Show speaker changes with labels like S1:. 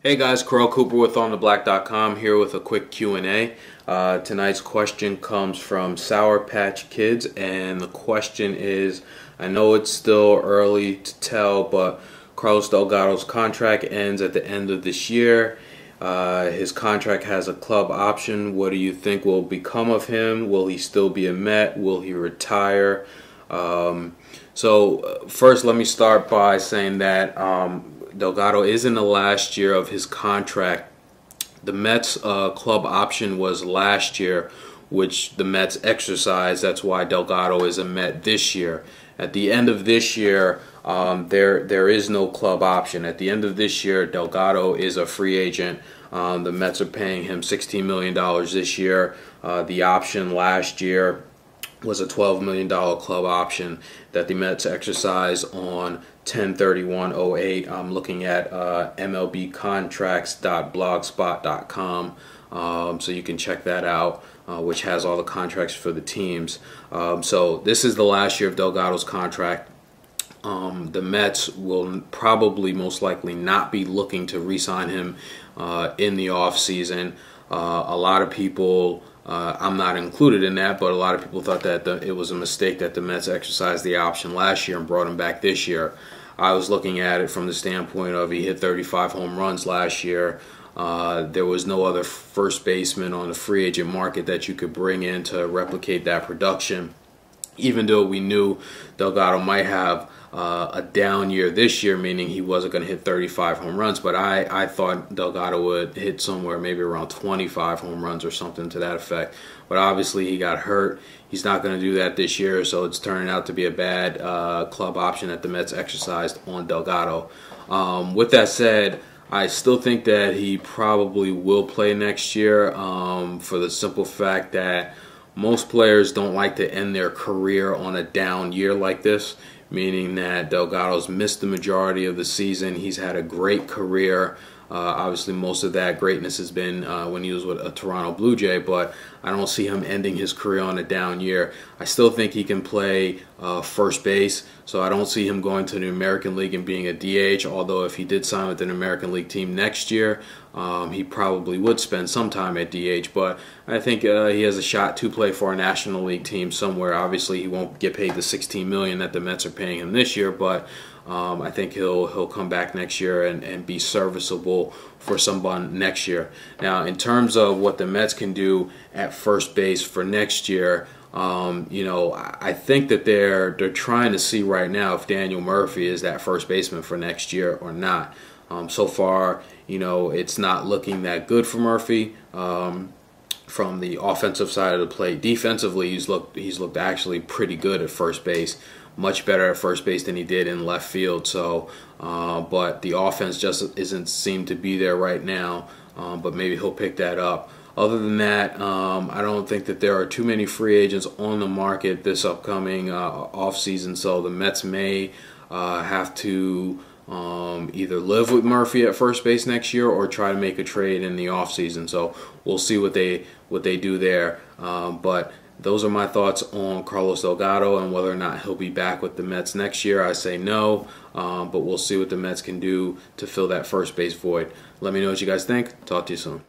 S1: Hey guys, Carl Cooper with OnTheBlack.com here with a quick Q&A. Tonight's question comes from Sour Patch Kids, and the question is, I know it's still early to tell, but Carlos Delgado's contract ends at the end of this year. His contract has a club option. What do you think will become of him? Will he still be a Met? Will he retire? So first, let me start by saying that Delgado is in the last year of his contract. The Mets club option was last year, which the Mets exercised. That's why Delgado is a Met this year. At the end of this year, there is no club option. At the end of this year, Delgado is a free agent. The Mets are paying him $16 million this year. The option last year was a $12 million club option that the Mets exercised on 10/31/08. I'm looking at MLBcontracts.blogspot.com, so you can check that out, which has all the contracts for the teams. So this is the last year of Delgado's contract. The Mets will probably most likely not be looking to re-sign him in the offseason. A lot of people, I'm not included in that, but a lot of people thought that it was a mistake that the Mets exercised the option last year and brought him back this year. I was looking at it from the standpoint of he hit 35 home runs last year. There was no other first baseman on the free agent market that you could bring in to replicate that production. Even though we knew Delgado might have a down year this year, meaning he wasn't going to hit 35 home runs, but I thought Delgado would hit somewhere maybe around 25 home runs or something to that effect. But obviously he got hurt. He's not going to do that this year, so it's turning out to be a bad club option that the Mets exercised on Delgado. With that said, I still think that he probably will play next year for the simple fact that most players don't like to end their career on a down year like this, meaning that Delgado's missed the majority of the season. He's had a great career. Obviously, most of that greatness has been when he was with a Toronto Blue Jay, but I don't see him ending his career on a down year. I still think he can play first base, so I don't see him going to the American League and being a DH, although if he did sign with an American League team next year, he probably would spend some time at DH, but I think he has a shot to play for a National League team somewhere. Obviously, he won't get paid the $16 million that the Mets are paying him this year, but I think he'll come back next year and be serviceable for someone next year. Now, in terms of what the Mets can do at first base for next year, I think that they're trying to see right now if Daniel Murphy is that first baseman for next year or not. So far, it's not looking that good for Murphy. From the offensive side of the plate, defensively, he's looked actually pretty good at first base, much better at first base than he did in left field. So, but the offense just isn't seem to be there right now. But maybe he'll pick that up. Other than that, I don't think that there are too many free agents on the market this upcoming offseason. So the Mets may have to either live with Murphy at first base next year or try to make a trade in the offseason. So we'll see what they do there. But those are my thoughts on Carlos Delgado and whether or not he'll be back with the Mets next year. I say no, but we'll see what the Mets can do to fill that first base void. Let me know what you guys think. Talk to you soon.